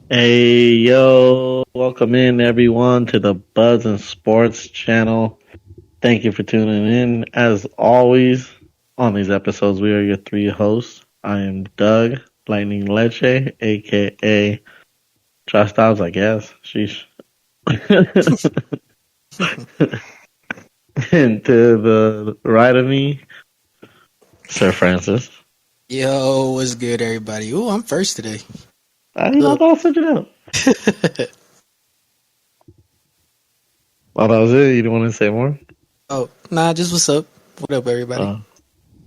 Hey, yo, welcome in everyone to the Buzz and Sports channel. Thank you for tuning in. As always, on these episodes, we are your three hosts. I am Doug, Lightning Leche, aka Josh Dobbs, I guess. Sheesh. And to the right of me, Sir Francis. Yo, what's good, everybody? Ooh, I'm first today. I thought switch it up. Well, that was it. You didn't want to say more? Oh, nah, just what's up? What up, everybody?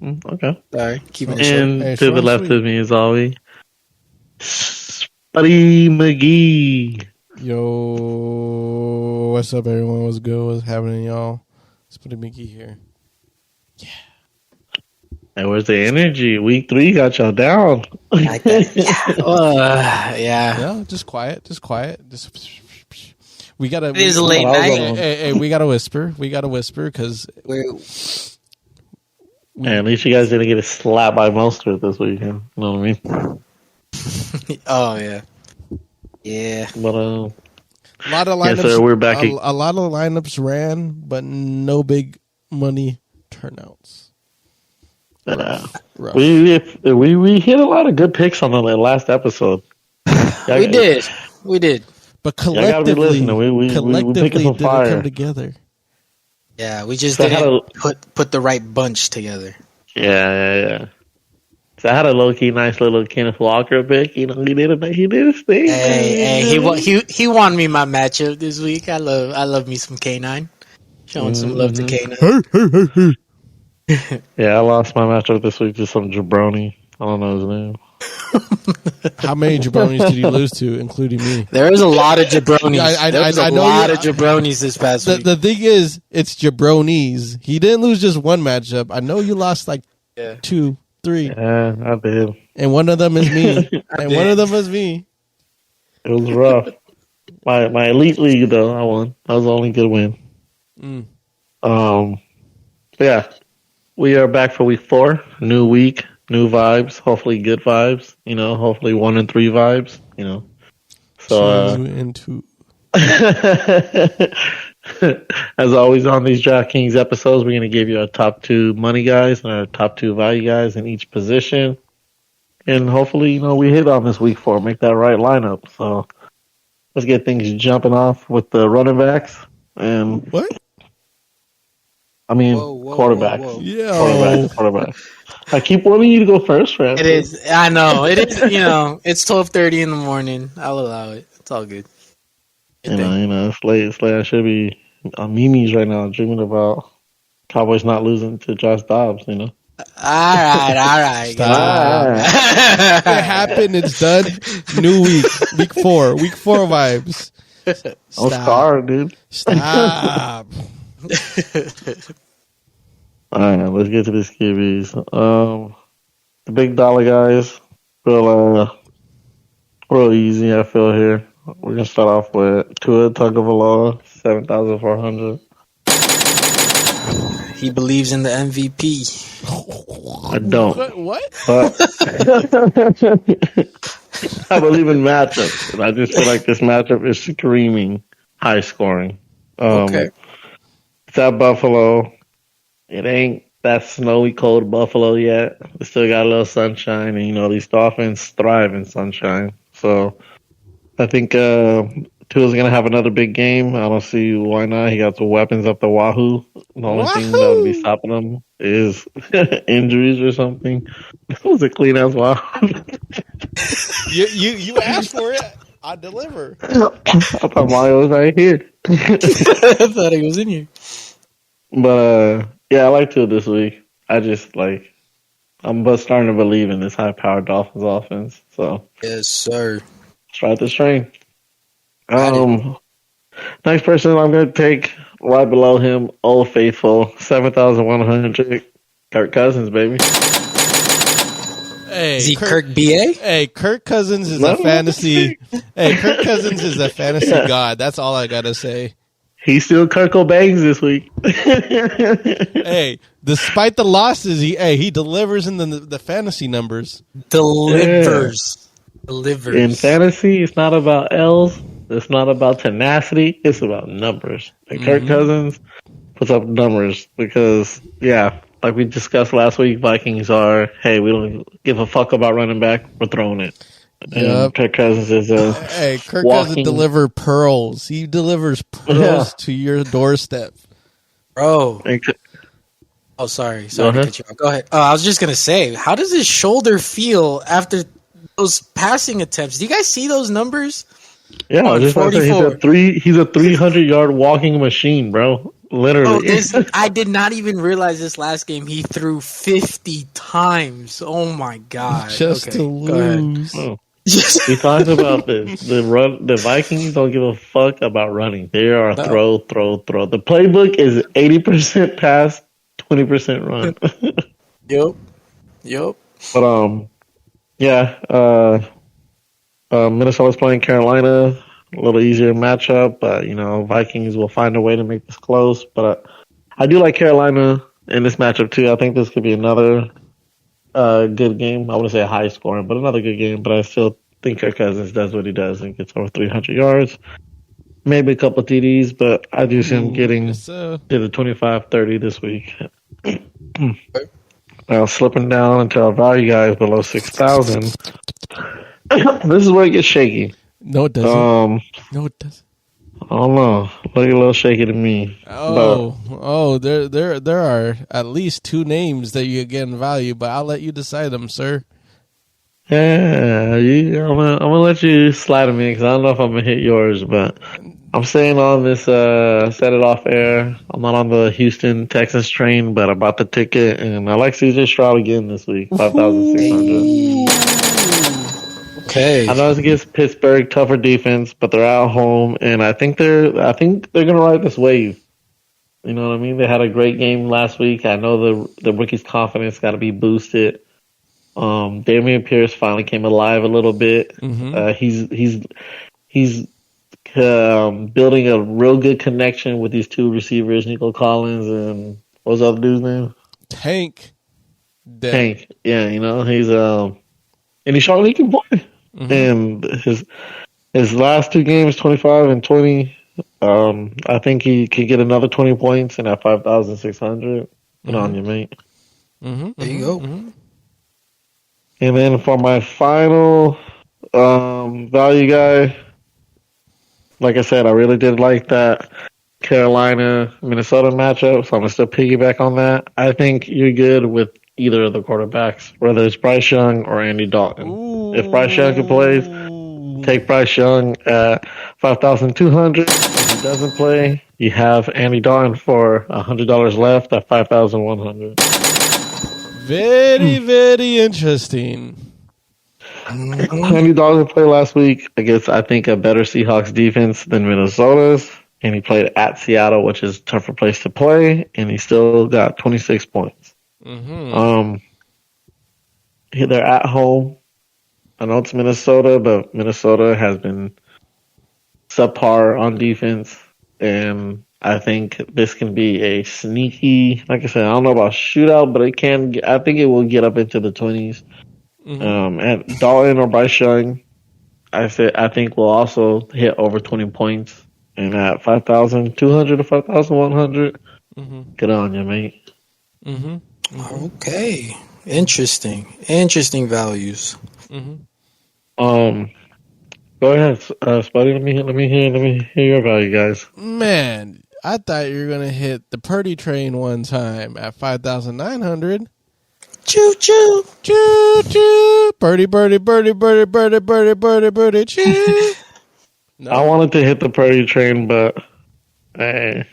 Okay. Sorry, keeping it short. And to the left of me, as always, Spuddy McGee. Yo, what's up, everyone? What's good? What's happening, y'all? Spuddy Mickey here. Yeah. Hey, where's the energy? Week 3 got y'all down. Like that. Yeah. Yeah, just quiet. We gotta. It is a late night. Hey, we gotta whisper. Because. Hey, at least you guys didn't get a slap by Mostert this weekend. You know what I mean? Oh yeah. Yeah. But a lot of lineups. Yes, sir, we're back. A lot of lineups ran, but no big money turnouts. We hit a lot of good picks on the last episode. We did. But collectively, we didn't some fire. come together. Yeah, we just didn't put the right bunch together. Yeah. So I had a low key nice little Kenneth Walker pick. You know, he did his thing. Hey, he won me my matchup this week. I love me some K9. Showing some love to K9. Yeah, I lost my matchup this week to some jabroni. I don't know his name. How many jabronis did you lose to, including me? There was a lot of jabronis. I There was a lot of jabronis this past week. The thing is, it's jabronis. He didn't lose just one matchup. I know you lost like 2, 3. Yeah, I did. And one of them is me. It was rough. My elite league though, I won. That was the only good win. Yeah. We are back for week 4. New week, new vibes. Hopefully good vibes. You know, hopefully 1 and 3 vibes. You know. So 2 and 2. As always on these DraftKings episodes, we're going to give you our top 2 money guys and our top 2 value guys in each position. And hopefully, you know, we hit on this week 4, make that right lineup. So let's get things jumping off with the running backs. And what? I mean, quarterbacks. Whoa. Yeah. Quarterbacks. I keep wanting you to go first, Francis. It is. I know. It is. You know, it's 12:30 in the morning. I'll allow it. It's all good. You know, it's late. I should be on Mimi's right now, dreaming about Cowboys not losing to Josh Dobbs. You know. All right. Stop. It happened. It's done. New week. Week 4 vibes. I'm scarred, dude. Stop. All right, let's get to the skibbies. The big dollar guys, real easy. I feel here. We're gonna start off with Tua Tagovailoa, 7,400. He believes in the MVP. I don't. What? But I believe in matchups, and I just feel like this matchup is screaming high scoring. Okay. It's at Buffalo. It ain't that snowy cold Buffalo yet. We still got a little sunshine, and you know these Dolphins thrive in sunshine. So I think Tua's gonna have another big game. I don't see why not. He got the weapons up the wahoo. The only thing that would be stopping him is injuries or something. That was a clean ass wahoo. You asked for it. I deliver. I thought Mario was right here. I thought he was in here. But yeah, I like Tua this week. I'm starting to believe in this high-powered Dolphins offense. So Yes, sir. let's ride this train. Next person I'm going to take right below him, Old Faithful, 7,100. Kirk Cousins, baby. Hey, Is he Kirk BA? Hey, Kirk Cousins is a fantasy. Hey, Kirk Cousins is a fantasy god. That's all I gotta say. He's still Kirk O'Bangs this week. Hey, despite the losses, he delivers in the fantasy numbers. Delivers. delivers. In fantasy, it's not about L's. It's not about tenacity. It's about numbers. And Kirk Cousins puts up numbers because, like we discussed last week, Vikings are, hey, we don't give a fuck about running back. We're throwing it. And Kirk Cousins is Kirk doesn't deliver pearls. He delivers pearls to your doorstep. Bro. Oh, sorry to cut you off. Go ahead. Oh, I was just going to say, how does his shoulder feel after those passing attempts? Do you guys see those numbers? Yeah, I was just about to say he's a 300-yard walking machine, bro. Literally. I did not even realize this last game he threw 50 times. Oh my god. Just to lose. We talked about this. The Vikings don't give a fuck about running. They are throw. The playbook is 80% pass, 20% run. Yep. But Minnesota's playing Carolina. A little easier matchup, but Vikings will find a way to make this close. But I do like Carolina in this matchup too. I think this could be another good game. I wouldn't say a high scoring, but another good game. But I still think Kirk Cousins does what he does and gets over 300 yards. Maybe a couple of TDs, but I do see him getting to the 25-30 this week. Now slipping down until our value guys below 6,000. This is where it gets shaky. No, it doesn't. No, it doesn't. I don't know. Look a little shaky to me. There are at least two names that you get in value, but I'll let you decide them, sir. Yeah, I'm gonna let you slide at me because I don't know if I'm gonna hit yours, but I'm staying on this. Set it off air. I'm not on the Houston Texans train, but I bought the ticket, and I like CJ Stroud again this week. 5,600. Okay. I know it's against Pittsburgh, tougher defense, but they're at home, and I think they're gonna ride this wave. You know what I mean? They had a great game last week. I know the rookie's confidence got to be boosted. Damian Pierce finally came alive a little bit. He's building a real good connection with these two receivers, Nico Collins and what was the other dude's name? Tank. Yeah, he's and he's showing he can play. And his last two games, 25 and 20. I think he could get another 20 points in at 5,600. Good on you, mate. There you go. And then for my final value guy, like I said, I really did like that Carolina-Minnesota matchup, so I'm going to still piggyback on that. I think you're good with either of the quarterbacks, whether it's Bryce Young or Andy Dalton. Ooh. If Bryce Young plays, take Bryce Young at 5,200. If he doesn't play, you have Andy Dalton for $100 left at 5,100. Very, very interesting. Andy Dalton played last week against, I think, a better Seahawks defense than Minnesota's, and he played at Seattle, which is a tougher place to play, and he still got 26 points. They're at home. I know it's Minnesota, but Minnesota has been subpar on defense, and I think this can be a sneaky, like I said, I don't know about shootout, but I think it will get up into the 20s. And Dalton or Bryce Young, I think will also hit over 20 points, and at 5,200 to 5,100, good on you, mate. Okay, interesting values. Go ahead, Spuddy. Let me hear your value, guys. Man, I thought you were gonna hit the Purdy train one time at 5,900. Choo choo, choo choo, birdie, choo. No. I wanted to hit the Purdy train, but hey,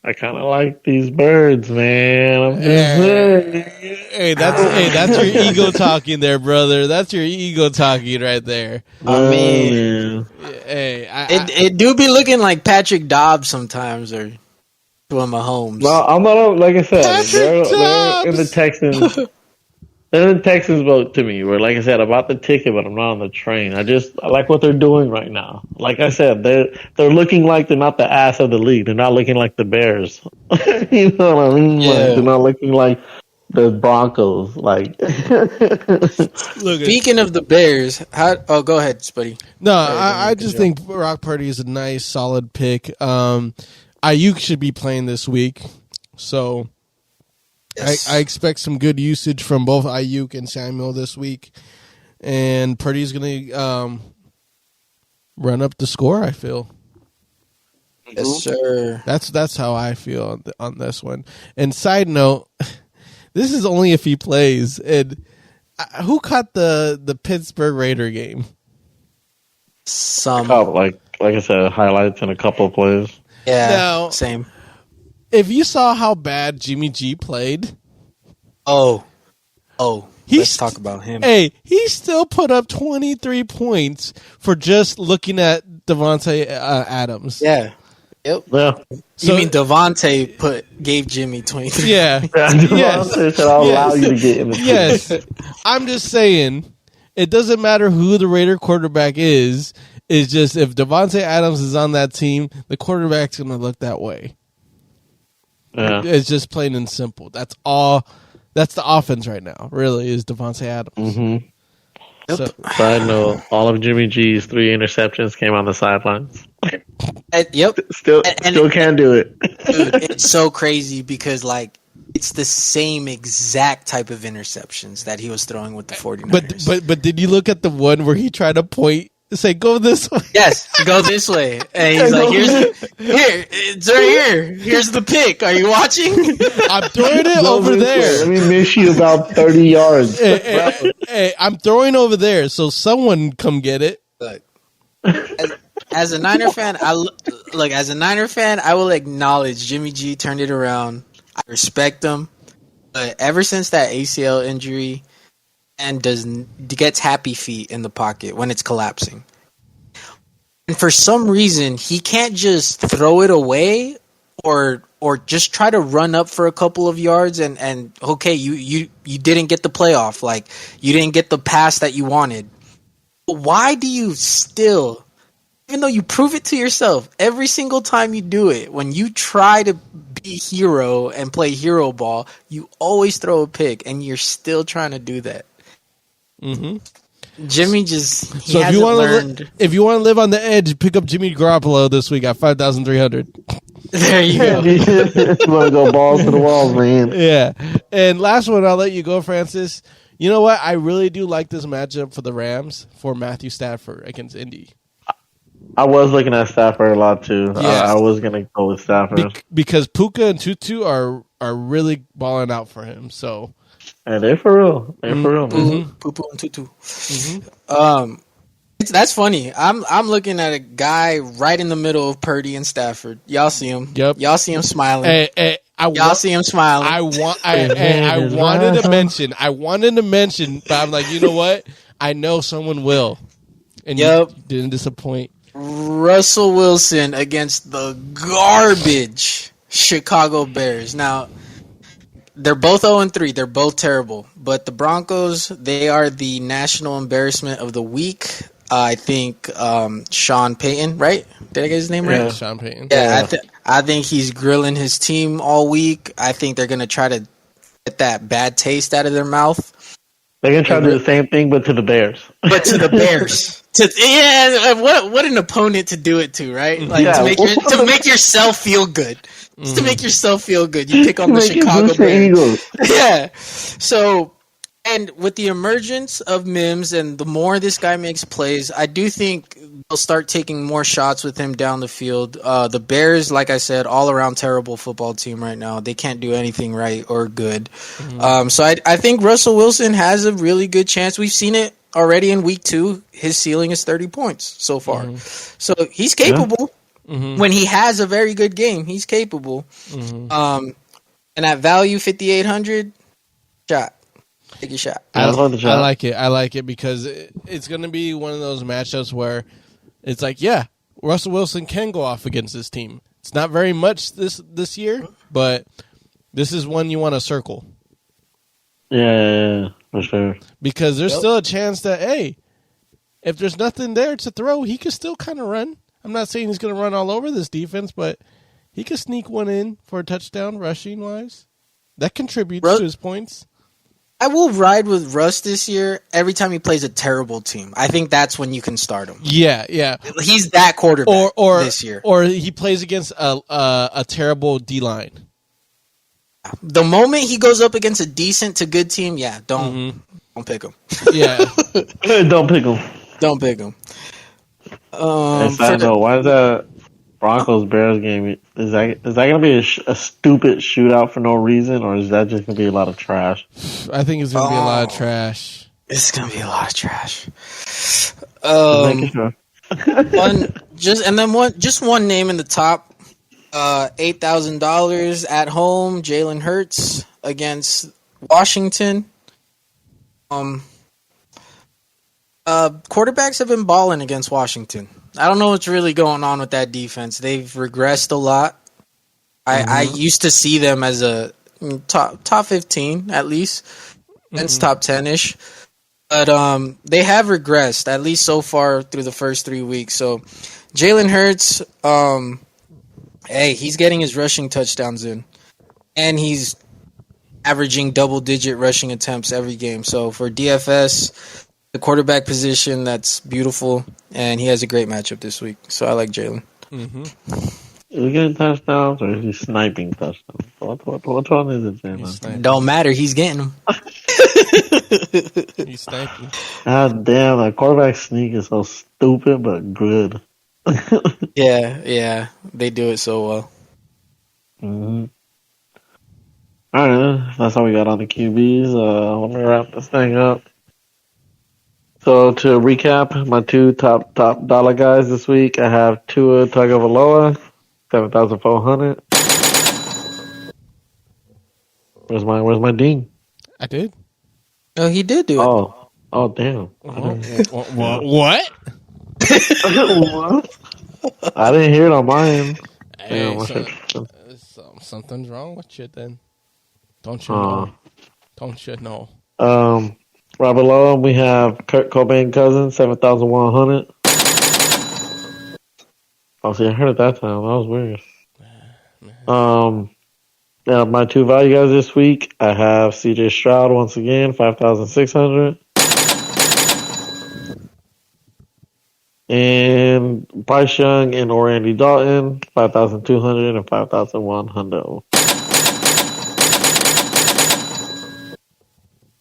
I kind of like these birds, man. I'm just saying. Hey, that's your ego talking there, brother. That's your ego talking right there. I mean, it do be looking like Patrick Dobbs sometimes, or Mahomes. No, I'm not. Like I said, they're in the Texans. They're in the Texans boat to me. Where, like I said, I bought the ticket, but I'm not on the train. I like what they're doing right now. Like I said, they're looking like they're not the ass of the league. They're not looking like the Bears. You know what I mean? Yeah. Like, they're not looking like the Broncos. Like, Speaking of the Bears, go ahead, Spuddy. No, I just think Brock Purdy is a nice, solid pick. Ayuk should be playing this week, so yes. I expect some good usage from both Ayuk and Samuel this week, and Purdy's going to run up the score, I feel. Yes, sir. That's how I feel on this one. And side note, this is only if he plays. And who caught the Pittsburgh Raider game? Like I said, highlights and a couple of plays. Yeah, now, same. If you saw how bad Jimmy G played, let's talk about him. Hey, he still put up 23 points for just looking at Devontae Adams. Yeah. Yep. Yeah. So, you mean Devontae gave Jimmy 23? Yeah. Yes. Said, I'll allow you to get in the Yes. I'm just saying, it doesn't matter who the Raider quarterback is. It's just if Devontae Adams is on that team, the quarterback's going to look that way. Yeah. It's just plain and simple. That's all. That's the offense right now, really, is Devontae Adams. Mm-hmm. Yep. So, side note, all of Jimmy G's 3 interceptions came on the sidelines. Yep. Still can't do it. Dude, it's so crazy because, like, it's the same exact type of interceptions that he was throwing with the 49ers. But did you look at the one where he tried to point, say, go this way? Yes, go this way. And he's like, it's right here. Here's the pick. Are you watching? I'm throwing it over there. Let me miss you about 30 yards. Hey, I'm throwing over there, so someone come get it. Look, as a Niner fan, I will acknowledge Jimmy G turned it around. I respect him, but ever since that ACL injury, and gets happy feet in the pocket when it's collapsing. And for some reason, he can't just throw it away or just try to run up for a couple of yards and okay, you didn't get the playoff, like you didn't get the pass that you wanted. But why do you still, even though you prove it to yourself every single time you do it, when you try to be hero and play hero ball, you always throw a pick and you're still trying to do that. Mm-hmm. Jimmy just so if you want to live on the edge, pick up Jimmy Garoppolo this week at 5,300. There you go. You want to go balls to the walls, man. Yeah. And last one, I'll let you go, Francis. You know what? I really do like this matchup for the Rams for Matthew Stafford against Indy. I was looking at Stafford a lot too. Yeah. I was gonna go with Stafford because Puka and Tutu are really balling out for him. So. Yeah, they're for real. They're for real. Poo and Tutu. That's funny. I'm looking at a guy right in the middle of Purdy and Stafford. Y'all see him. Yep. Y'all see him smiling. Y'all see him smiling. I wanted to mention, but I'm like, you know what? I know someone will. And you didn't disappoint. Russell Wilson against the garbage Chicago Bears. Now, they're both 0-3. They're both terrible. But the Broncos, they are the national embarrassment of the week. I think Sean Payton, right? Did I get his name right? Yeah, Sean Payton. Yeah, I think he's grilling his team all week. I think they're going to try to get that bad taste out of their mouth. They're going to try to do the same thing, but to the Bears. But to the Bears. What an opponent to do it to, right? Like to make yourself feel good. Just to make yourself feel good, you pick on the Chicago Bears. Yeah. So, and with the emergence of Mims and the more this guy makes plays, I do think they'll start taking more shots with him down the field. The Bears, like I said, all around terrible football team right now. They can't do anything right or good. So I think Russell Wilson has a really good chance. We've seen it already in week 2. His ceiling is 30 points so far. So he's capable. Yeah. When he has a very good game, he's capable. And at value 5,800, take a shot. I like it. I like it because it's going to be one of those matchups where it's like, yeah, Russell Wilson can go off against this team. It's not very much this year, but this is one you want to circle. Yeah, for sure. Because there's still a chance that, hey, if there's nothing there to throw, he could still kind of run. I'm not saying he's going to run all over this defense, but he could sneak one in for a touchdown rushing-wise. That contributes to his points. I will ride with Russ this year every time he plays a terrible team. I think that's when you can start him. Yeah. He's that quarterback this year. Or he plays against a terrible D-line. The moment he goes up against a decent to good team, don't pick him. Yeah. Don't pick him. Don't pick him. Why is that Broncos Bears game? Is that gonna be a stupid shootout for no reason, or is that just gonna be a lot of trash? I think it's gonna be a lot of trash. It's gonna be a lot of trash. Just one name in the top. $8,000 at home. Jalen Hurts against Washington. Quarterbacks have been balling against Washington. I don't know what's really going on with that defense. They've regressed a lot. I used to see them as a top 15 at least. It's top 10-ish. But they have regressed, at least so far through the first 3 weeks. So Jalen Hurts, he's getting his rushing touchdowns in. And he's averaging double-digit rushing attempts every game. So for DFS, the quarterback position, that's beautiful. And he has a great matchup this week. So I like Jalen. Is he getting touchdowns or is he sniping touchdowns? What one is it, Jalen? Don't matter. He's getting them. He's sniping. God damn, that quarterback sneak is so stupid but good. Yeah. They do it so well. All right, that's all we got on the QBs. Let me wrap this thing up. So to recap, my two top dollar guys this week, I have Tua Tagovailoa, 7,400. Where's my ding? I did. Oh, he did do it. Oh, damn. What? What? I didn't hear it on mine. Hey, something's wrong with you then. Don't you know? Don't you know? Robert Lowe, we have Kurt Cobain cousin, 7,100. Oh, see, I heard it that time. That was weird. Yeah, my two value guys this week, I have CJ Stroud once again, 5,600. And Bryce Young and or Andy Dalton, 5,200 and 5,100.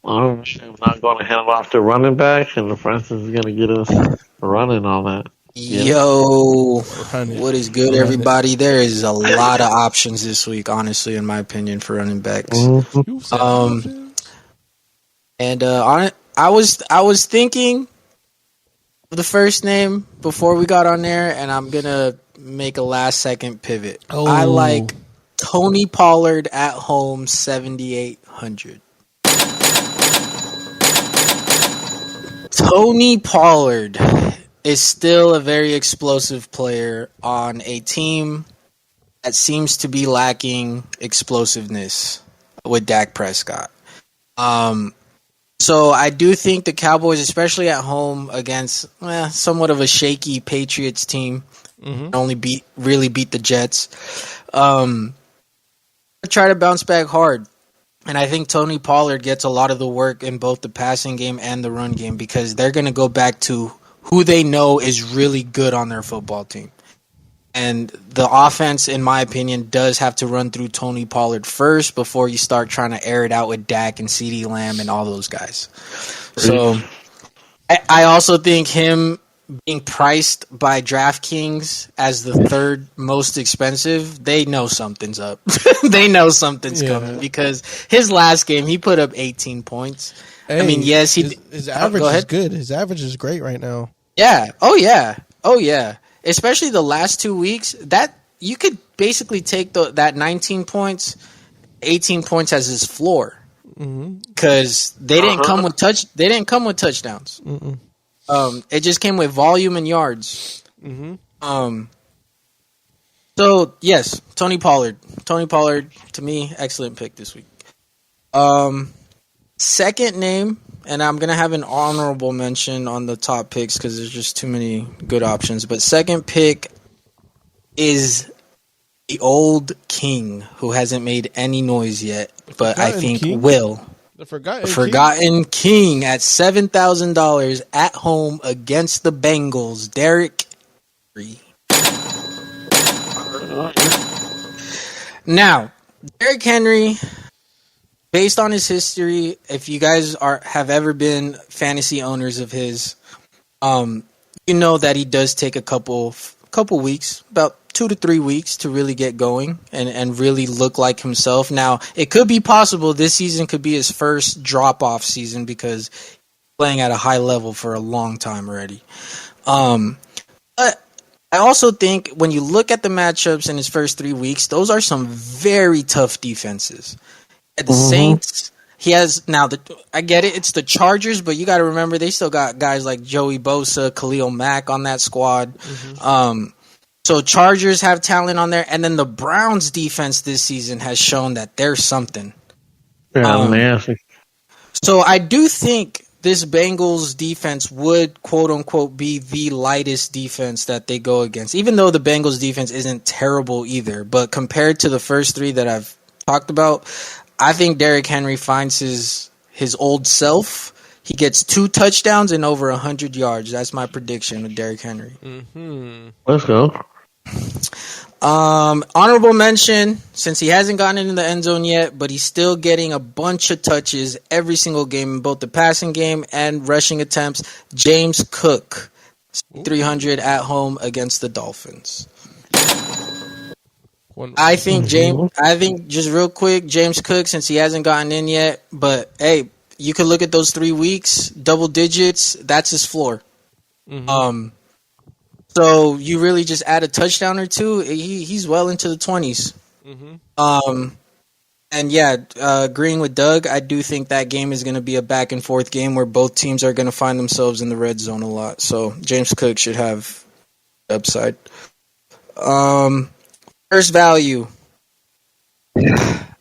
I'm not going to hand it off to running back, and Francis is going to get us running on that. Yo, what is good, everybody? There is a lot of options this week, honestly, in my opinion, for running backs. And I was thinking of the first name before we got on there, and I'm gonna make a last second pivot. I like Tony Pollard at home, 7,800. Tony Pollard is still a very explosive player on a team that seems to be lacking explosiveness with Dak Prescott. So I do think the Cowboys, especially at home against somewhat of a shaky Patriots team, really beat the Jets, try to bounce back hard. And I think Tony Pollard gets a lot of the work in both the passing game and the run game because they're going to go back to who they know is really good on their football team. And the offense, in my opinion, does have to run through Tony Pollard first before you start trying to air it out with Dak and CeeDee Lamb and all those guys. So I also think him being priced by DraftKings as the third most expensive, they know something's up. They know something's coming because his last game, he put up 18 points. Hey, I mean, yes, his average is good. His average is great right now. Yeah. Oh, yeah. Especially the last 2 weeks, that you could basically take that 19 points, 18 points as his floor because they didn't come with touchdowns. It just came with volume and yards. So yes, Tony Pollard. Tony Pollard, to me, excellent pick this week. Second name, and I'm gonna have an honorable mention on the top picks because there's just too many good options. But second pick is the old king who hasn't made any noise yet, but I think King? will. The Forgotten Forgotten King at $7,000 at home against the Bengals. Derrick Henry. Now, Derrick Henry, based on his history, if you guys have ever been fantasy owners of his, you know that he does take a couple weeks, about 2 to 3 weeks to really get going and really look like himself. Now, it could be possible this season could be his first drop-off season because he's playing at a high level for a long time already. But I also think when you look at the matchups in his first 3 weeks, those are some very tough defenses. At the Saints, he has now I get it, it's the Chargers, but you got to remember they still got guys like Joey Bosa, Khalil Mack on that squad. So Chargers have talent on there, and then the Browns defense this season has shown that there's something. Yeah, nasty. So I do think this Bengals defense would, quote unquote, be the lightest defense that they go against, even though the Bengals defense isn't terrible either. But compared to the first three that I've talked about, I think Derrick Henry finds his old self. He gets 2 touchdowns and over 100 yards. That's my prediction with Derrick Henry. Let's go. Honorable mention, since he hasn't gotten into the end zone yet, but he's still getting a bunch of touches every single game in both the passing game and rushing attempts. James Cook, 300 at home against the Dolphins. I think just real quick, James Cook, since he hasn't gotten in yet, but hey, you could look at those 3 weeks, double digits, that's his floor. So you really just add a touchdown or two, he's well into the 20s. And yeah, agreeing with Doug, I do think that game is going to be a back and forth game where both teams are going to find themselves in the red zone a lot. So James Cook should have upside. First value.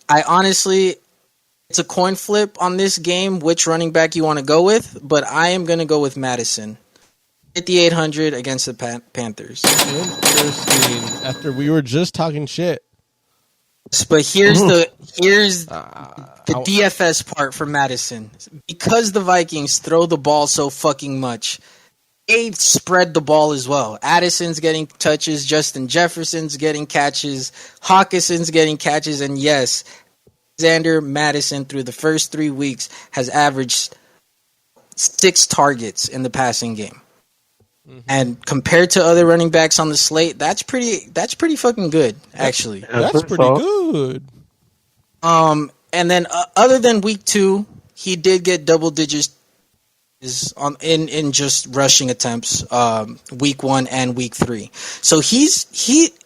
I honestly, it's a coin flip on this game, which running back you want to go with, but I am going to go with Madison. 5,800 against the Panthers. Interesting. After we were just talking shit. But here's the DFS part for Madison. Because the Vikings throw the ball so fucking much, they spread the ball as well. Addison's getting touches, Justin Jefferson's getting catches, Hawkinson's getting catches, and yes, Alexander Madison through the first 3 weeks has averaged 6 targets in the passing game. And compared to other running backs on the slate, that's pretty fucking good, actually. That's pretty good. And then other than week 2, he did get double digits in just rushing attempts, week 1 and week 3. So he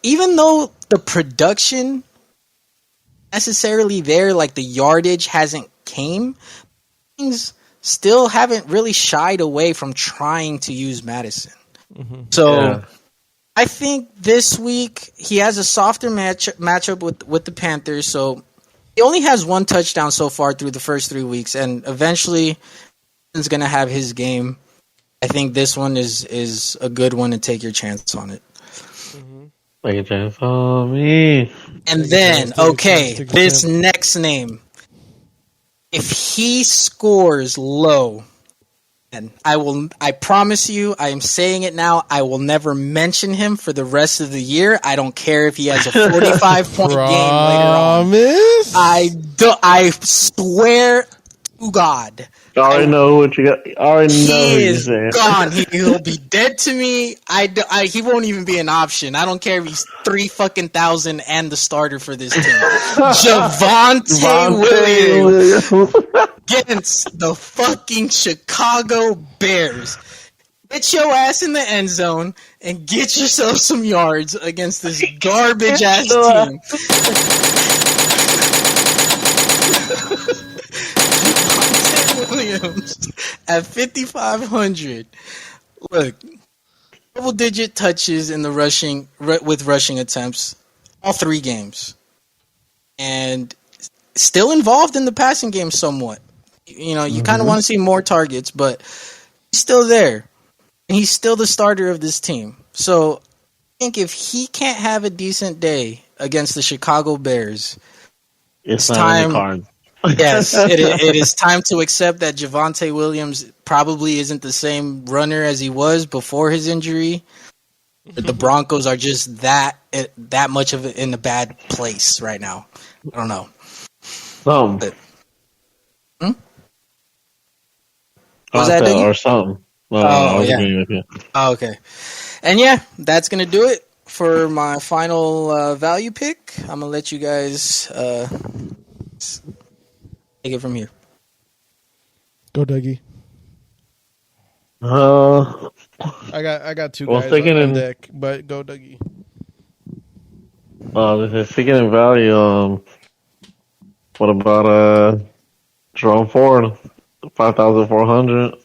even though the production necessarily there, like the yardage hasn't came, things still haven't really shied away from trying to use Madison. So I think this week he has a softer matchup with the Panthers. So he only has 1 touchdown so far through the first 3 weeks, and eventually he's going to have his game. I think this one is a good one to take your chance on it. Take a chance on me. And then, okay, this next name. If he scores low, and I promise you, I am saying it now, I will never mention him for the rest of the year. I don't care if he has a 45-point game later on. I swear to God. I already know what you got. I already know he what is you're saying. Gone. He'll be dead to me. He won't even be an option. I don't care if he's 3,000 and the starter for this team. Javonte Williams against the fucking Chicago Bears. Get your ass in the end zone and get yourself some yards against this garbage ass team. Williams at 5,500. Look, double-digit touches in the rushing attempts, all 3 games, and still involved in the passing game somewhat. You know, you kind of want to see more targets, but he's still there, and he's still the starter of this team. So I think if he can't have a decent day against the Chicago Bears. It's not time. In the card. Yes, it is time to accept that Javonte Williams probably isn't the same runner as he was before his injury. The Broncos are just that much of in a bad place right now. I don't know. But, was that or something? Oh, yeah. Oh, okay. And yeah, that's going to do it for my final value pick. I'm going to let you guys take it from here. Go, Dougie. I got two guys on deck, but go, Dougie. Speaking in value, what about Jerome Ford, 5,400?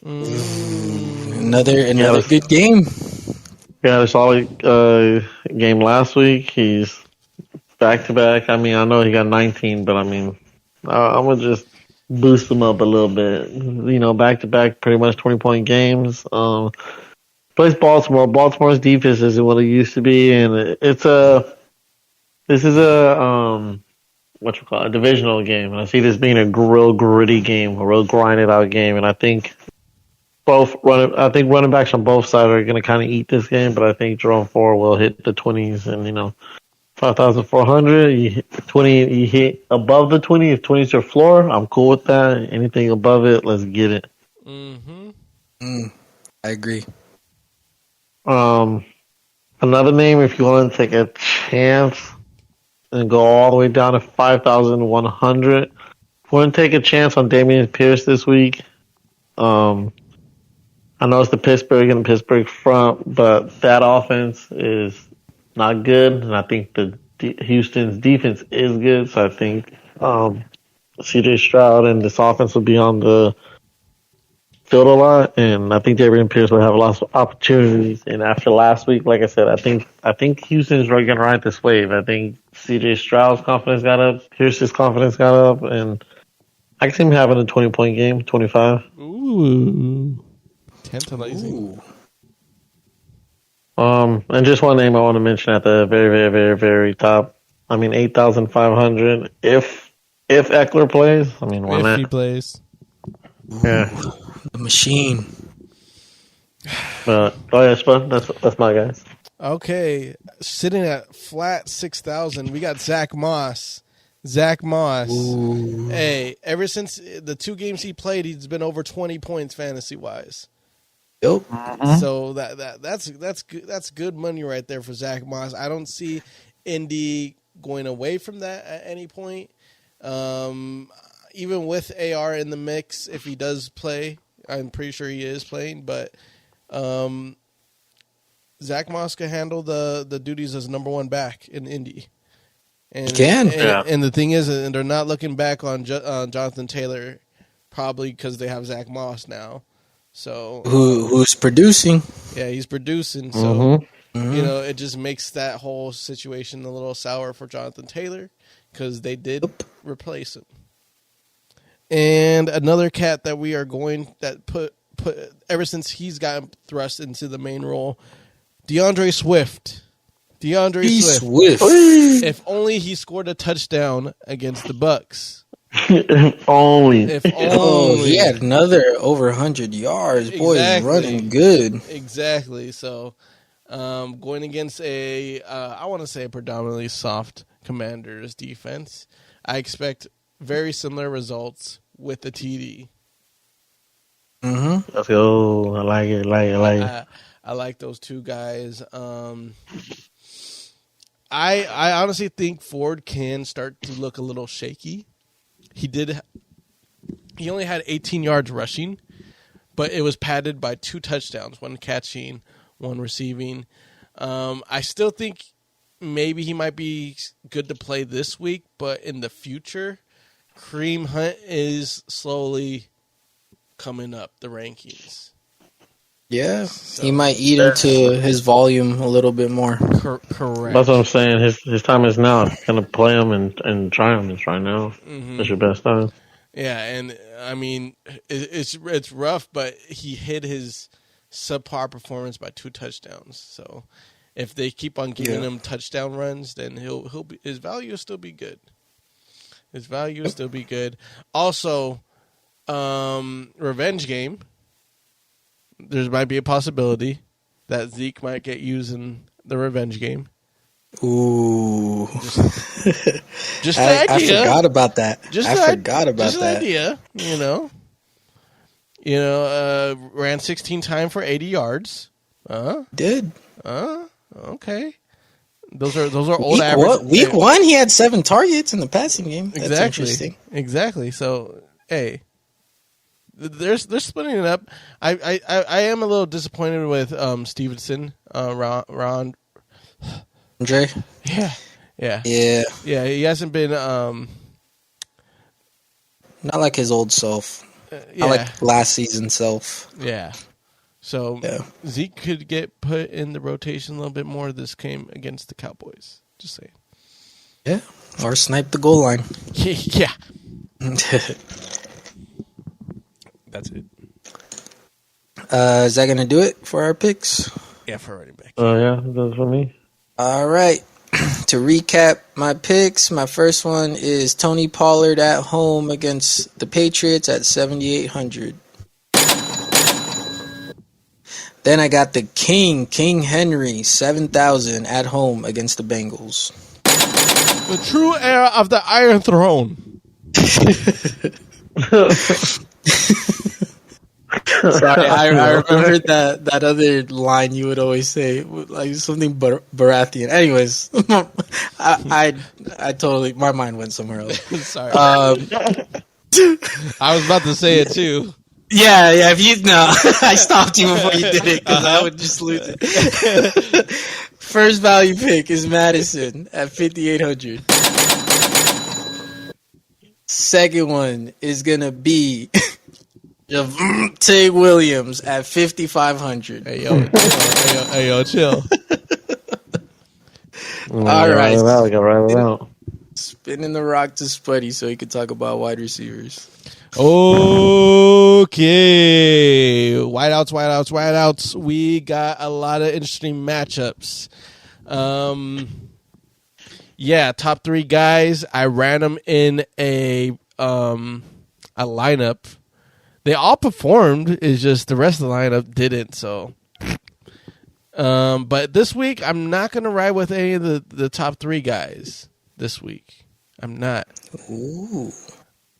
Another good game. He had a solid game last week. He's back to back. I mean, I know he got 19, but I mean, I'm gonna just boost him up a little bit. You know, back to back, pretty much 20-point games. Plays Baltimore. Baltimore's defense isn't what it used to be, and this is a divisional game, and I see this being a real gritty game, a real grinded out game, and I think running backs on both sides are going to kind of eat this game, but I think Jerome Ford will hit the 20s, and 5,400. You hit above the 20. If 20 is your floor, I'm cool with that. Anything above it, let's get it. I agree. Another name, if you want to take a chance and go all the way down to 5,100, want to take a chance on Dameon Pierce this week. I know it's the Pittsburgh front, but that offense is not good, and I think the Houston's defense is good. So I think C.J. Stroud and this offense will be on the field a lot, and I think Dameon Pierce will have lots of opportunities. And after last week, like I said, I think Houston's going to ride this wave. I think C.J. Stroud's confidence got up, Pierce's confidence got up, and I can see him having a 20-point game, 25. Ooh. Tantalizing. And just one name I want to mention at the very, very, very, very top. I mean, 8,500. If Eckler plays, I mean, why not? If he plays. Yeah. The machine. Spud. That's my guys. Okay. Sitting at flat 6,000, we got Zach Moss. Ooh. Hey, ever since the 2 games he played, he's been over 20 points fantasy-wise. Yep. So that's good money right there for Zach Moss. I don't see Indy going away from that at any point. Even with AR in the mix, if he does play, I'm pretty sure he is playing, but Zach Moss can handle the duties as number 1 back in Indy. And, he can. And the thing is, and they're not looking back on Jonathan Taylor, probably because they have Zach Moss now. So who's producing? Yeah, he's producing. So it just makes that whole situation a little sour for Jonathan Taylor because they did replace him. And another cat that we are put ever since he's gotten thrust into the main role, DeAndre Swift. Swift. If only he scored a touchdown against the Bucks. If only. He had another over 100 yards. Boy, he's running good. Exactly. So, going against I want to say a predominantly soft Commanders defense, I expect very similar results with the TD. Let's go. I like it. I like those 2 guys. I honestly think Ford can start to look a little shaky. He only had 18 yards rushing, but it was padded by 2 touchdowns, 1 catching, 1 receiving. I still think maybe he might be good to play this week, but in the future, Kareem Hunt is slowly coming up the rankings. Yeah, so, he might eat into his volume a little bit more. Correct. That's what I'm saying. His time is now. If you're going to play him and try him, it's right now. It's your best time. Yeah, and I mean, it's rough, but he hit his subpar performance by 2 touchdowns. So if they keep on giving him touchdown runs, then his value will still be good. His value will still be good. Also, revenge game. There might be a possibility that Zeke might get used in the revenge game. Ooh. Just an idea. I forgot about that. I forgot about that. Just an idea, ran 16 times for 80 yards. Did. Okay. Those are old average. Week 1, he had 7 targets in the passing game. That's interesting. Exactly. So, hey, they're splitting it up. I am a little disappointed with Stevenson, Ron. Andre? Yeah. He hasn't been not like his old self. Not like last season's self. Yeah. So Zeke could get put in the rotation a little bit more this game against the Cowboys. Just saying. Yeah. Or snipe the goal line. Yeah. That's it. Is that going to do it for our picks? Yeah, for running back. Oh, yeah. That's for me. All right. To recap my picks, my first one is Tony Pollard at home against the Patriots at 7,800. Then I got the King Henry, 7,000 at home against the Bengals. The true heir of the Iron Throne. Sorry, I remembered that other line you would always say, like something Baratheon. Anyways, I totally, my mind went somewhere else. Sorry. I was about to say it too. Yeah. If you I stopped you before you did it because I would just lose it. First value pick is Madison at 5,800. Second one is gonna be Javonte Williams at 5,500. Hey yo, chill. All right. Write it out. Spinning the rock to Spuddy so he could talk about wide receivers. Okay. Wideouts. We got a lot of interesting matchups. Top 3 guys. I ran them in a lineup. They all performed. It's just the rest of the lineup didn't. So, but this week I'm not gonna ride with any of the top 3 guys. This week, I'm not. Ooh.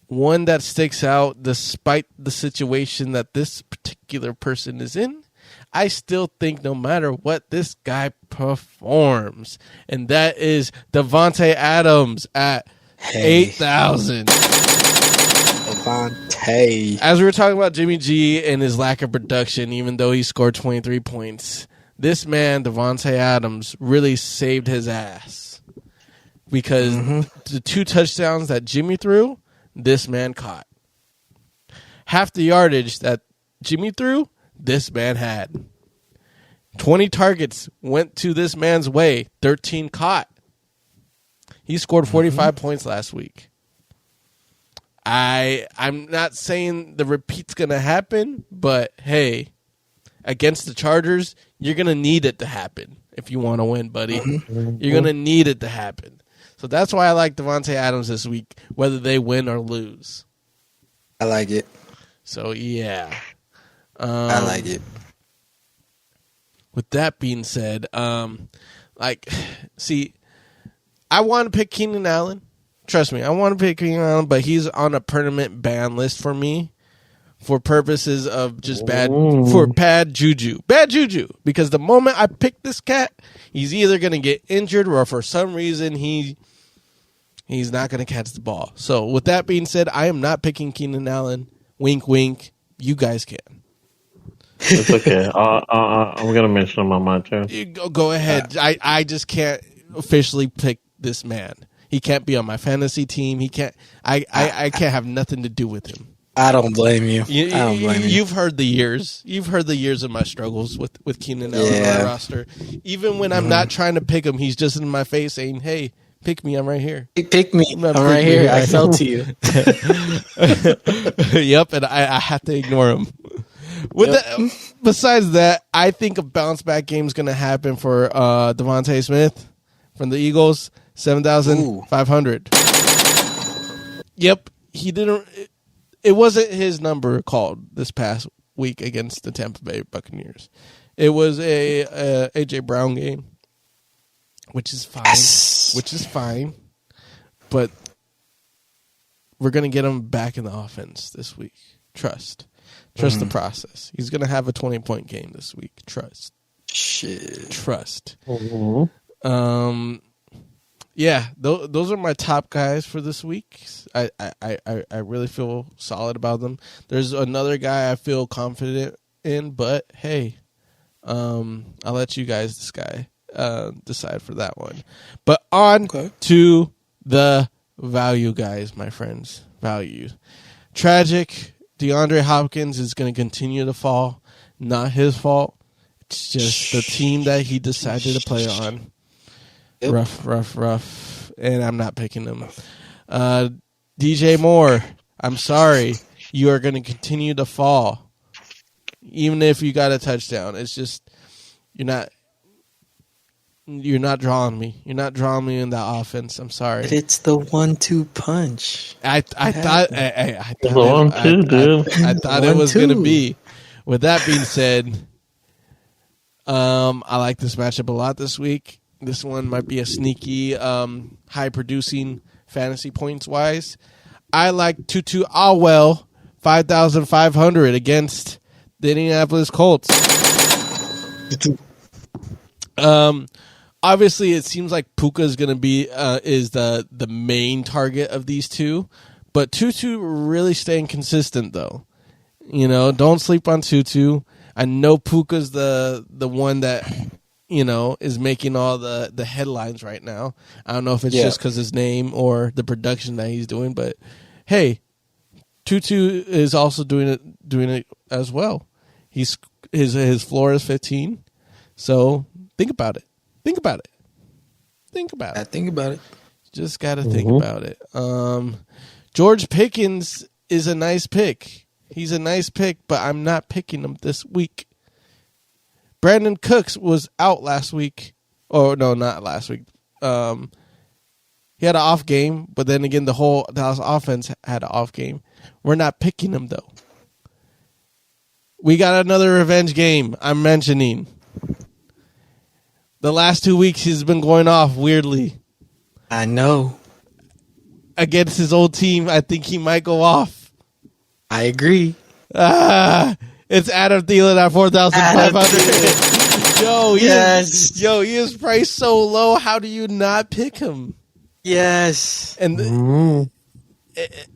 One that sticks out, despite the situation that this particular person is in, I still think no matter what, this guy performs, and that is Davante Adams at 8,000. Davante. As we were talking about Jimmy G and his lack of production, even though he scored 23 points, this man, Davante Adams, really saved his ass. Because the 2 touchdowns that Jimmy threw, this man caught. Half the yardage that Jimmy threw, this man had. 20 targets went to this man's way, 13 caught. He scored 45 points last week. I'm not saying the repeat's going to happen, but hey, against the Chargers, you're going to need it to happen if you want to win, buddy. You're going to need it to happen. So that's why I like Davante Adams this week, whether they win or lose. I like it. So, yeah. I like it. With that being said, I want to pick Keenan Allen. Trust me, I want to pick Keenan Allen, but he's on a permanent ban list for me for purposes of just bad juju. Bad juju. Because the moment I pick this cat, he's either going to get injured or for some reason he's not going to catch the ball. So with that being said, I am not picking Keenan Allen. Wink, wink. You guys can. It's okay. I'm going to mention him on my turn. Go ahead. I just can't officially pick this man. He can't be on my fantasy team. He can't. I can't have nothing to do with him. I don't blame you. I don't blame you. You've heard the years. You've heard the years of my struggles with Keenan Allen on my roster. Even when I'm not trying to pick him, he's just in my face saying, "Hey, pick me. I'm right here. Pick me. I'm right here. I fell to you." Yep, and I have to ignore him. Besides that, I think a bounce back game is going to happen for Devontae Smith from the Eagles, 7,500. Yep, he didn't. It wasn't his number called this past week against the Tampa Bay Buccaneers. It was a AJ Brown game, which is fine. Yes. Which is fine, but we're gonna get him back in the offense this week. Trust the process. He's gonna have a 20-point game this week. Trust. Mm-hmm. Yeah, those are my top guys for this week. I really feel solid about them. There's another guy I feel confident in, but hey, I'll let you guys decide for that one. But on to the value guys, my friends. Value. Tragic. DeAndre Hopkins is going to continue to fall. Not his fault. It's just the team that he decided to play on. Yep. Rough. And I'm not picking him. DJ Moore, I'm sorry. You are going to continue to fall. Even if you got a touchdown. It's just, you're not drawing me. You're not drawing me in that offense. I'm sorry. But it's the 1-2 punch. I thought it was going to be. With that being said, I like this matchup a lot this week. This one might be a sneaky, high-producing fantasy points-wise. I like Tutu Atwell, 5,500 against the Indianapolis Colts. Obviously, it seems like Puka is going to be is the main target of these two, but Tutu really staying consistent though. You know, don't sleep on Tutu. I know Puka's the one that is making all the headlines right now. I don't know if it's just because his name or the production that he's doing, but hey, Tutu is also doing it as well. His floor is 15, so think about it. Think about it. I think about it. Just got to think about it. George Pickens is a nice pick. He's a nice pick, but I'm not picking him this week. Brandon Cooks was out last week. Oh, no, not last week. He had an off game, but then again, the whole Dallas offense had an off game. We're not picking him, though. We got another revenge game I'm mentioning. The last 2 weeks, he's been going off weirdly. I know. Against his old team, I think he might go off. I agree. It's Adam Thielen at 4,500. Yo, he is priced so low. How do you not pick him? Yes. And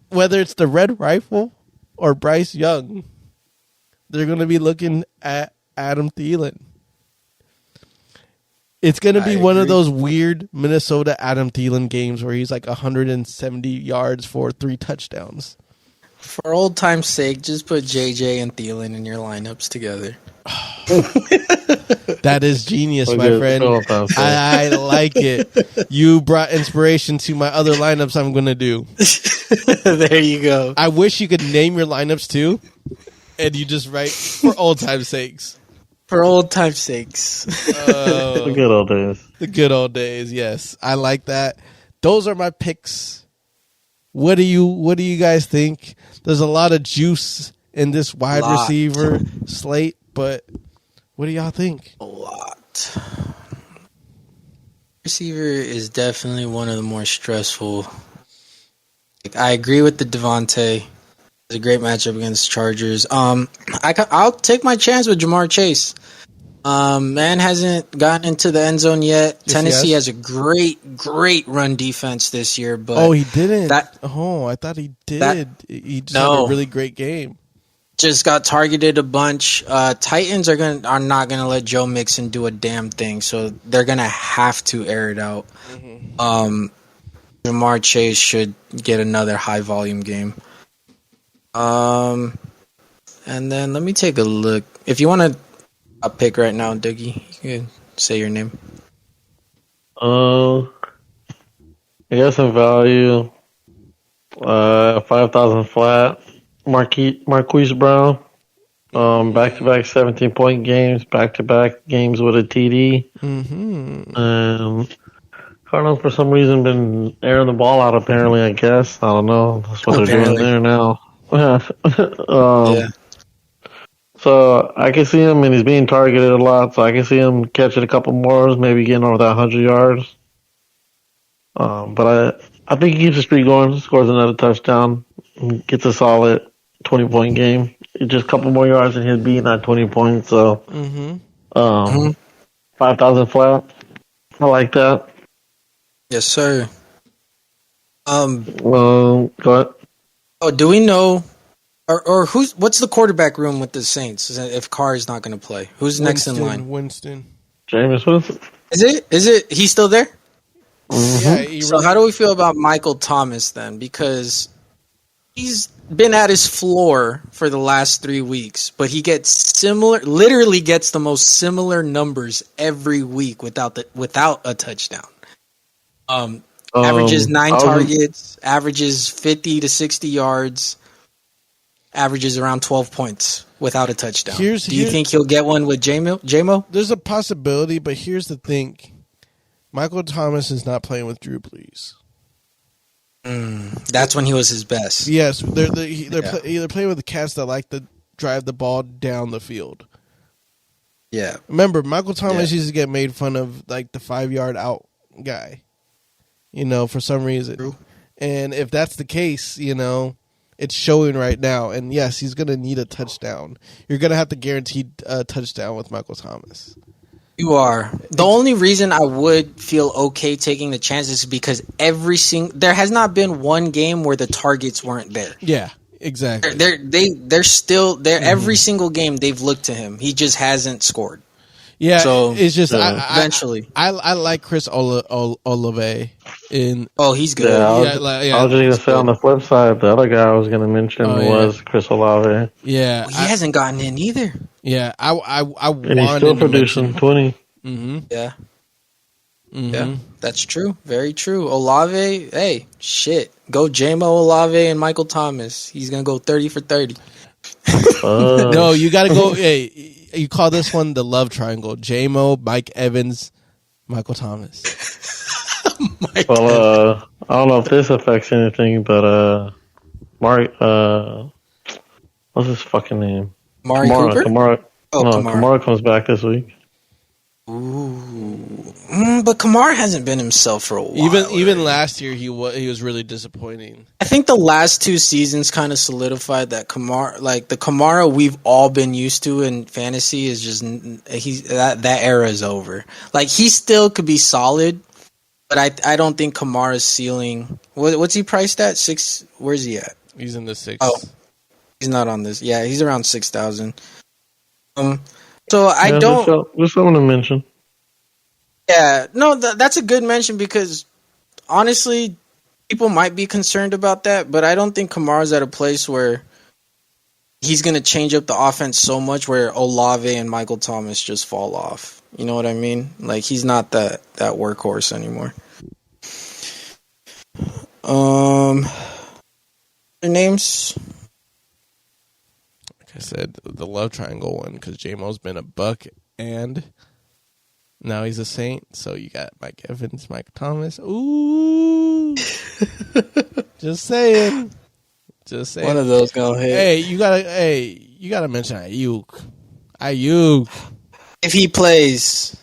whether it's the Red Rifle or Bryce Young, they're going to be looking at Adam Thielen. It's going to be one of those weird Minnesota Adam Thielen games where he's like 170 yards for 3 touchdowns. For old time's sake, just put JJ and Thielen in your lineups together. That is genius, my friend. I like it. You brought inspiration to my other lineups I'm going to do. There you go. I wish you could name your lineups too, and you just write for old time's sakes. For old time's sakes. The good old days. The good old days, yes. I like that. Those are my picks. What do you guys think? There's a lot of juice in this wide receiver slate, but what do y'all think? A lot. Receiver is definitely one of the more stressful. I agree with the Devontae. It's a great matchup against Chargers. I'll take my chance with Jamar Chase. Man hasn't gotten into the end zone yet. Yes, Tennessee has a great run defense this year, but he didn't. I thought he did. He just had a really great game. Just got targeted a bunch. Titans are not gonna let Joe Mixon do a damn thing, so they're gonna have to air it out. Mm-hmm. Jamar Chase should get another high volume game. And then let me take a look. If you want to pick right now, Dougie, you can say your name. I guess in value, 5,000 flat. Marquise Brown. Back-to-back 17-point games, back-to-back games with a TD. Cardinals, for some reason, been airing the ball out, apparently, I guess. I don't know. That's what they're doing there now. Yeah. So I can see him, and he's being targeted a lot, so I can see him catching a couple more, maybe getting over that 100 yards. But I think he keeps the streak going, scores another touchdown, gets a solid 20-point game. Just a couple more yards, and he'll be in that 20 points. So, 5,000 flat. I like that. Yes, sir. Go ahead. Oh, do we know, or what's the quarterback room with the Saints if Carr is not going to play? Who's next in line? Winston. Jameis Winston. Is it? He's still there? Yeah. So how do we feel about Michael Thomas then? Because he's been at his floor for the last 3 weeks, but he literally gets the most similar numbers every week without a touchdown. Averages 9 targets, averages 50 to 60 yards, averages around 12 points without a touchdown. Do you think he'll get one with J-Mo? There's a possibility, but here's the thing. Michael Thomas is not playing with Drew Brees. That's when he was his best. Yes, they're playing with the cats that like to drive the ball down the field. Yeah. Remember, Michael Thomas used to get made fun of like the 5-yard out guy, for some reason. True. And if that's the case, it's showing right now. And yes, he's going to need a touchdown. You're going to have to guarantee a touchdown with Michael Thomas. You are. The only reason I would feel okay taking the chances is because there has not been one game where the targets weren't there. Yeah, exactly. They're still there. Every single game they've looked to him. He just hasn't scored. Yeah, so it's just eventually. I like Chris Olave in. Oh, he's good. Yeah, I was just gonna say on the flip side, the other guy I was gonna mention was Chris Olave. Yeah, he hasn't gotten in either. Yeah, I and he's still producing 20. Yeah. Yeah, that's true. Very true. Olave, hey, shit. Go J-Mo Olave and Michael Thomas. He's going to go 30 for 30. No, you got to go. Hey, you call this one the love triangle. J-Mo, Mike Evans, Michael Thomas. I don't know if this affects anything, but Mark, what's his fucking name? Kamara comes back this week. Ooh, but Kamara hasn't been himself for a while. Even last year, he was really disappointing. I think the last 2 seasons kind of solidified that Kamara, like the Kamara we've all been used to in fantasy, is just that era is over. Like he still could be solid, but I don't think Kamara's ceiling. What's he priced at? 6? Where's he at? He's in the 6. Oh, he's not on this. Yeah, he's around 6,000. So I don't. Just something to mention. Yeah, no, that's a good mention because honestly, people might be concerned about that, but I don't think Kamara's at a place where he's going to change up the offense so much where Olave and Michael Thomas just fall off. You know what I mean? Like he's not that workhorse anymore. Their names. I said the love triangle one because J-Mo's been a buck and now he's a Saint. So you got Mike Evans, Mike Thomas. Ooh, just saying. One of those gonna hit. Hey, you gotta mention Ayuk. If he plays,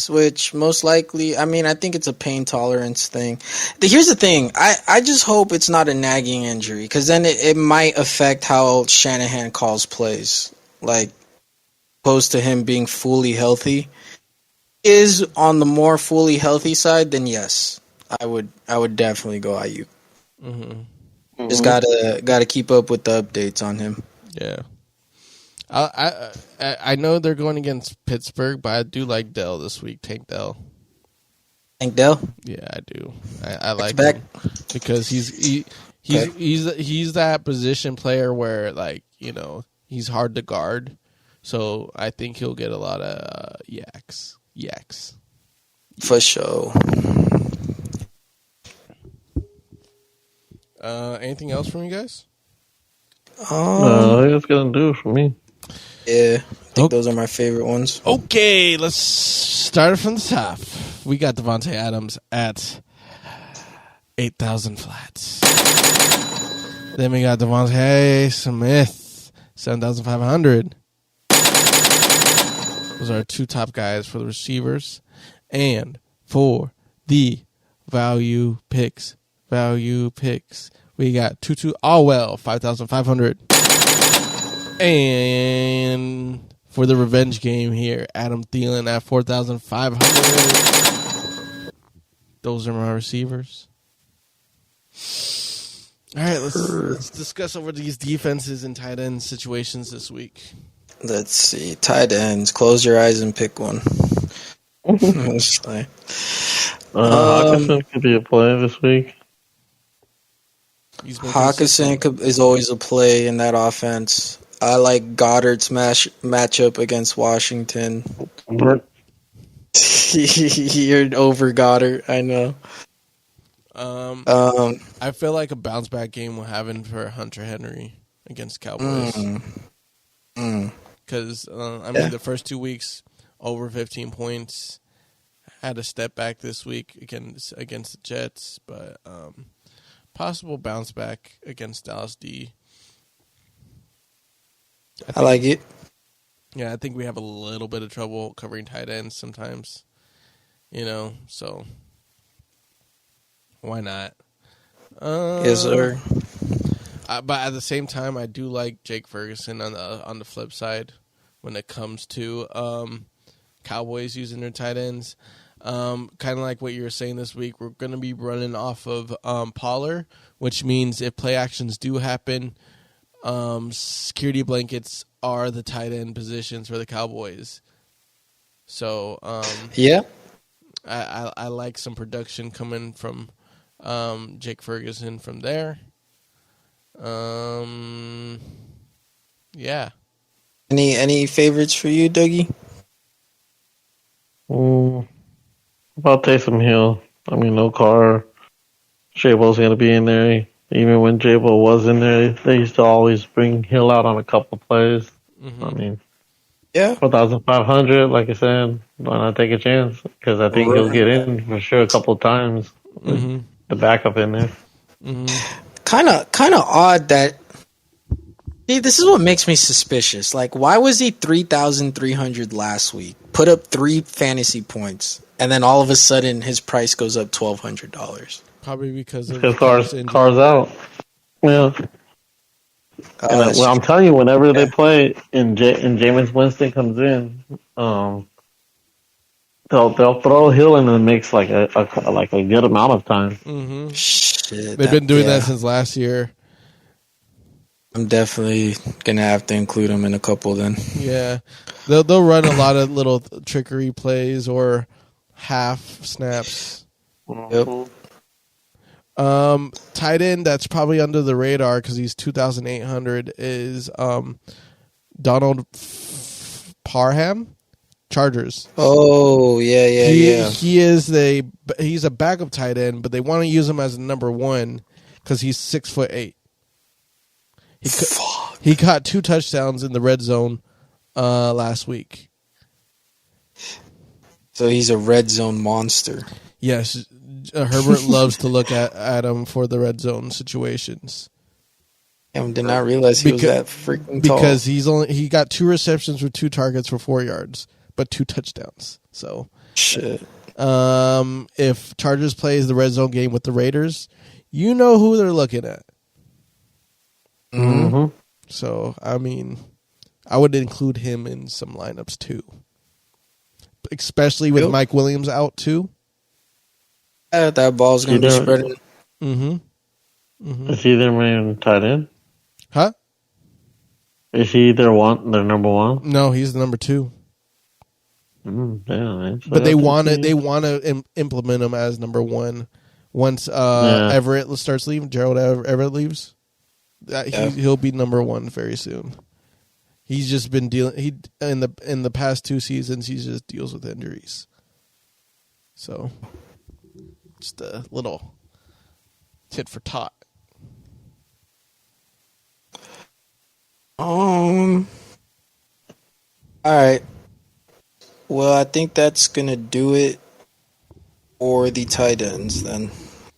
which most likely, I think it's a pain tolerance thing. Here's the thing. I just hope it's not a nagging injury because then it might affect how Shanahan calls plays. Like, opposed to him being fully healthy. Is on the more fully healthy side, then yes, I would definitely go Ayuk. Just gotta keep up with the updates on him. Yeah. I know they're going against Pittsburgh, but I do like Dell this week. Tank Dell. Tank Dell? Yeah, I do. I like him because he's that position player where he's hard to guard. So I think he'll get a lot of yaks. For sure. Anything else from you guys? I think it's gonna do it for me. Yeah, I think those are my favorite ones. Okay, let's start from the top. We got Devontae Adams at 8,000 flats. Then we got Devontae Smith, 7,500. Those are our two top guys for the receivers. And for the value picks, we got Tutu Allwell, 5,500. And for the revenge game here, Adam Thielen at 4,500. Those are my receivers. All right, let's discuss over these defenses and tight end situations this week. Let's see. Tight ends. Close your eyes and pick one. Hawkinson could be a play this week. Hawkinson is always a play in that offense. I like Goddard's matchup against Washington. You're over Goddard, I know. I feel like a bounce back game will happen for Hunter Henry against Cowboys. Because the first 2 weeks over 15 points, had a step back this week against the Jets, but possible bounce back against Dallas D. I like it. Yeah, I think we have a little bit of trouble covering tight ends sometimes. So why not? Yes, sir. But at the same time, I do like Jake Ferguson on the flip side when it comes to Cowboys using their tight ends. Kind of like what you were saying this week, we're going to be running off of Pollard, which means if play actions do happen, security blankets are the tight end positions for the Cowboys. So yeah, I like some production coming from Jake Ferguson from there. Yeah. Any favorites for you, Dougie? About Taysom Hill. I mean, no car. Jabo's going to be in there. Even when Jabo was in there, they used to always bring Hill out on a couple plays. I mean, 4,500, like I said, why not take a chance? Because I think he'll get in for sure a couple times. The backup in there. Kind of odd that. See, this is what makes me suspicious. Like, why was he 3,300 last week? Put up 3 fantasy points, and then all of a sudden his price goes up $1,200. Probably because cars out. Yeah. I'm telling you, whenever they play and Jameis Winston comes in, they'll throw Hill in the mix like a good amount of time. Shit, they've been doing that since last year. I'm definitely gonna have to include him in a couple then. Yeah, they'll run a lot of little trickery plays or half snaps. Yep. Tight end that's probably under the radar because he's 2,800 is Donald Parham, Chargers. Oh yeah. He's a backup tight end, but they want to use him as a number 1 because he's 6'8". He caught 2 touchdowns in the red zone last week. So he's a red zone monster. Yes, Herbert loves to look at him for the red zone situations. I did not realize he was that freaking tall. Because he got 2 receptions with 2 targets for 4 yards, but 2 touchdowns. So shit. If Chargers plays the red zone game with the Raiders, you know who they're looking at. So I mean, I would include him in some lineups too, especially with Mike Williams out too. That ball's going to be spreading. Is he their main tight end? Huh? Is he their number 1? No, he's the number 2. Yeah, but they want to implement him as number 1 once Everett starts leaving. Gerald Everett leaves. He'll be number 1 very soon. He's just been dealing. In the past 2 seasons, he just deals with injuries. So. Just a little tit for tot. All right. Well, I think that's gonna do it for the tight ends. Then,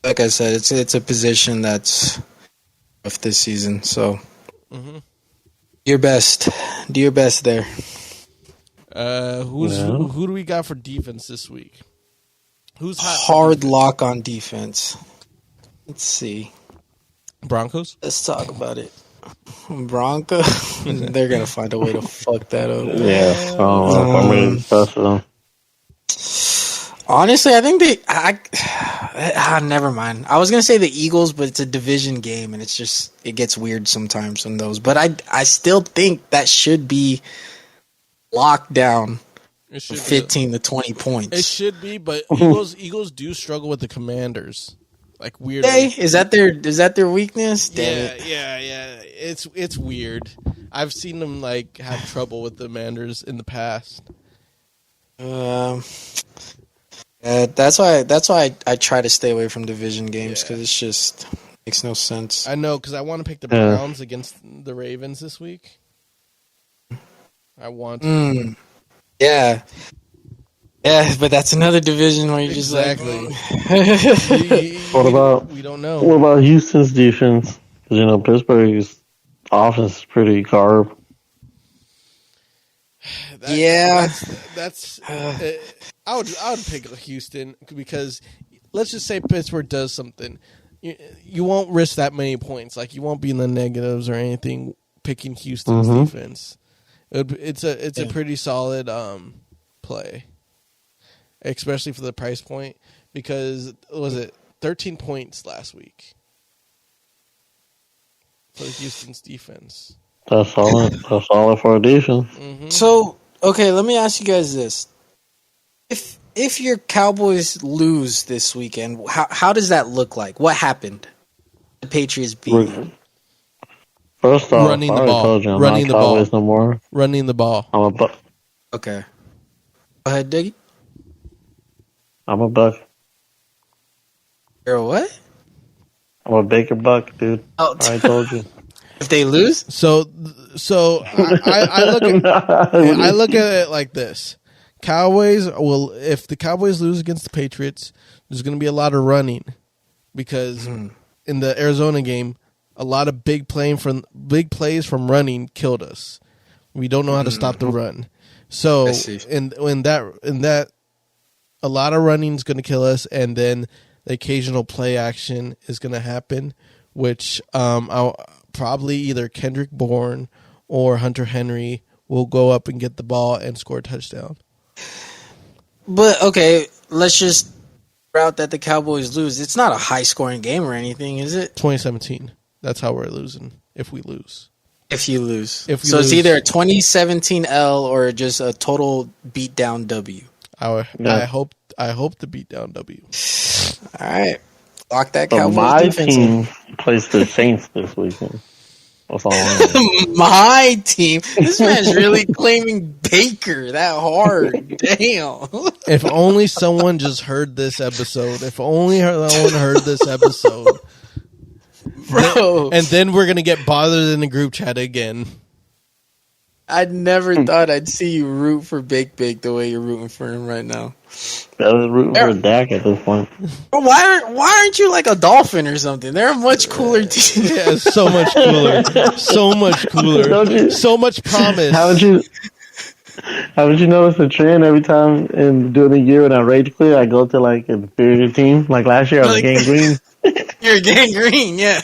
like I said, it's a position that's rough this season. So, your best. Do your best there. Who do we got for defense this week? Who's hot? Hard lock on defense. Let's see. Broncos? Let's talk about it. Broncos? They're going to find a way to fuck that up. Yeah. I'm ready to touch them. Honestly, I think never mind. I was going to say the Eagles, but it's a division game, and it gets weird sometimes on those. But I still think that should be locked down. 15 to 20 points. It should be, but Eagles do struggle with the Commanders. Like weird. Hey, is that their weakness? Damn yeah. It's weird. I've seen them like have trouble with the Commanders in the past. That's why I try to stay away from division games because it's just makes no sense. I know because I want to pick the Browns against the Ravens this week. I want to. Yeah, but that's another division where you're just exactly. We don't know. What about Houston's defense? Because Pittsburgh's offense is pretty carb. That's. I would pick Houston because let's just say Pittsburgh does something. You won't risk that many points. Like you won't be in the negatives or anything picking Houston's defense. It's a pretty solid play, especially for the price point because was it 13 points last week for Houston's defense. That's solid. That's solid for a defense. So okay, let me ask you guys this: if your Cowboys lose this weekend, how does that look like? What happened? The Patriots beat them. First off, running the ball. Running the ball. No more. Running the ball. I'm a buck. Okay. Go ahead, Diggy. I'm a buck. You're a what? I'm a Baker Buck, dude. Oh, I told you. If they lose? So I look at it like this. If the Cowboys lose against the Patriots, there's going to be a lot of running because in the Arizona game, a lot of big plays from running killed us. We don't know how to stop the run. So in that a lot of running is going to kill us, and then the occasional play action is going to happen, which I'll probably either Kendrick Bourne or Hunter Henry will go up and get the ball and score a touchdown. But okay, let's just route that the Cowboys lose. It's not a high scoring game or anything, is it? 2017. That's how we're losing if we lose. If you lose. It's either a 2017 L or just a total beatdown W. I hope the beatdown W. All right. Lock that Cowboys my defense team plays the Saints this weekend. That's all my team. This man's really claiming Baker that hard. Damn. If only someone just heard this episode. If only someone heard this episode. Bro. And then we're going to get bothered in the group chat again. I never thought I'd see you root for Bake the way you're rooting for him right now. I was rooting for Dak at this point. Why aren't you like a Dolphin or something? They're a much cooler team. Yeah, so much cooler. So much cooler. So much promise. Haven't you noticed the trend every time during the year when I rage quit, I go to like an inferior team? Like last year I was Gang Green. You're Gang Green, yeah.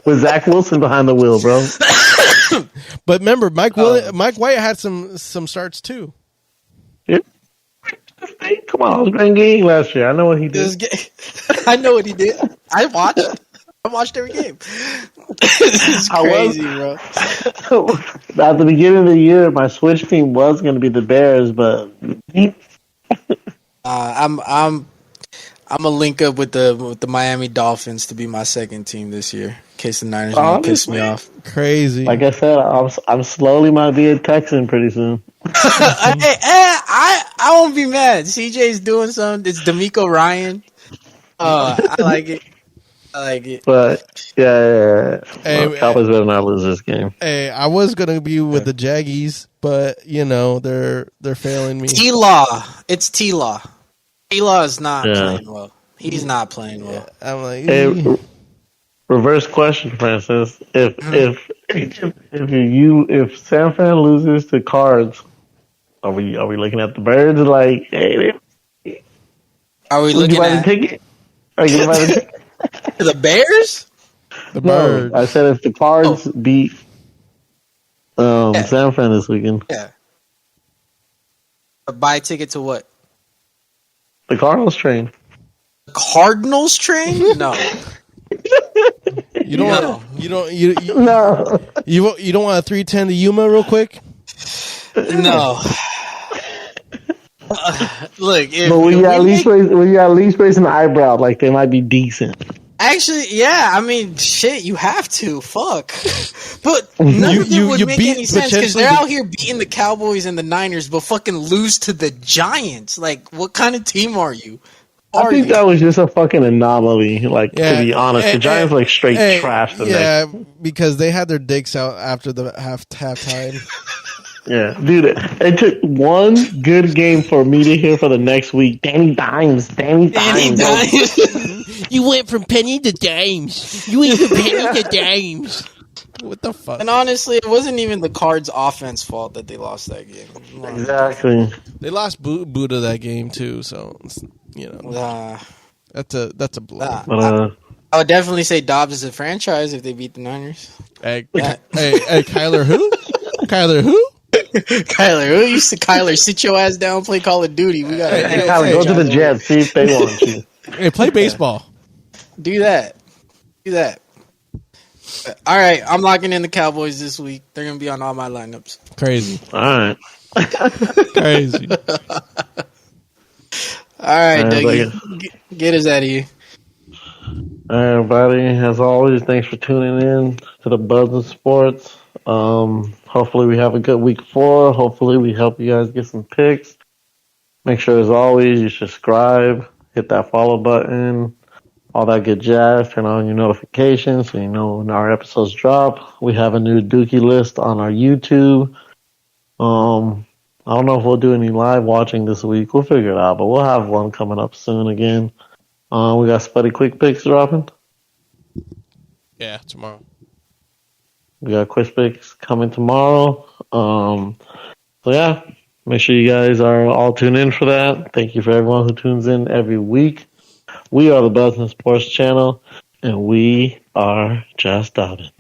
With Zach Wilson behind the wheel, bro. But remember, Mike White had some starts too. Yeah. Come on, I was playing game last year. I know what he did. I know what he did. I watched every game. This is crazy, bro. At the beginning of the year, my switch team was going to be the Bears, but I'm gonna link up with the Miami Dolphins to be my second team this year, in case the Niners don't piss me off. Crazy. Like I said, I'm slowly might be a Texan pretty soon. I won't be mad. CJ's doing something. It's D'Amico Ryan. I like it. I like it. But yeah. Well, Cowboys better not lose this game. Hey, I was gonna be with the Jaggies, but they're failing me. T-Law. It's T-Law. T-Law is not playing well. He's not playing well. I'm like, hey, reverse question, Francis. If San Fran loses to Cards, are we looking at the Birds like, hey, are we looking at the ticket? Are you buy the ticket? The Bears? The Birds. No, I said if the Cards beat San Fran this weekend. Yeah. Buy a ticket to what? The Cardinals train. The Cardinals train? No. You don't want you don't want a 310 to Yuma real quick? No. Look, will you at least raise an eyebrow like they might be decent? Actually, yeah. I mean, shit. You have to. Fuck. But none of it would make any sense because they're out here beating the Cowboys and the Niners, but fucking lose to the Giants. Like, what kind of team are you? I think that was just a fucking anomaly. Like, to be honest, the Giants straight trash them. Yeah, because they had their dicks out after the halftime. Yeah, dude, it took one good game for me to hear for the next week. Danny Dimes. You went from penny to dimes. You went from penny to dimes. What the fuck? And honestly, it wasn't even the Cards' offense fault that they lost that game. Exactly. They lost Buddha that game too, so that's a blow. I would definitely say Dobbs is a franchise if they beat the Niners. Hey, Kyler who? Kyler who? Kyler, who used to sit your ass down, play Call of Duty. We got Kyler, go to the Jets, see if they want you. Hey, play baseball. Do that. All right, I'm locking in the Cowboys this week. They're gonna be on all my lineups. Crazy. All right. Crazy. All right, Dougie, get us out of here. All right, everybody. As always, thanks for tuning in to the Buzz of Sports. Hopefully we have a good week 4. Hopefully we help you guys get some picks. Make sure, as always, you subscribe, hit that follow button, all that good jazz. Turn on your notifications so you know when our episodes drop. We have a new Dookie list on our YouTube. I don't know if we'll do any live watching this week. We'll figure it out, but we'll have one coming up soon again. We got Spuddy Quick Picks dropping. Yeah, tomorrow. We got Quick Picks coming tomorrow. So yeah, make sure you guys are all tuned in for that. Thank you for everyone who tunes in every week. We are the Business Sports Channel, and we are just Dobbin.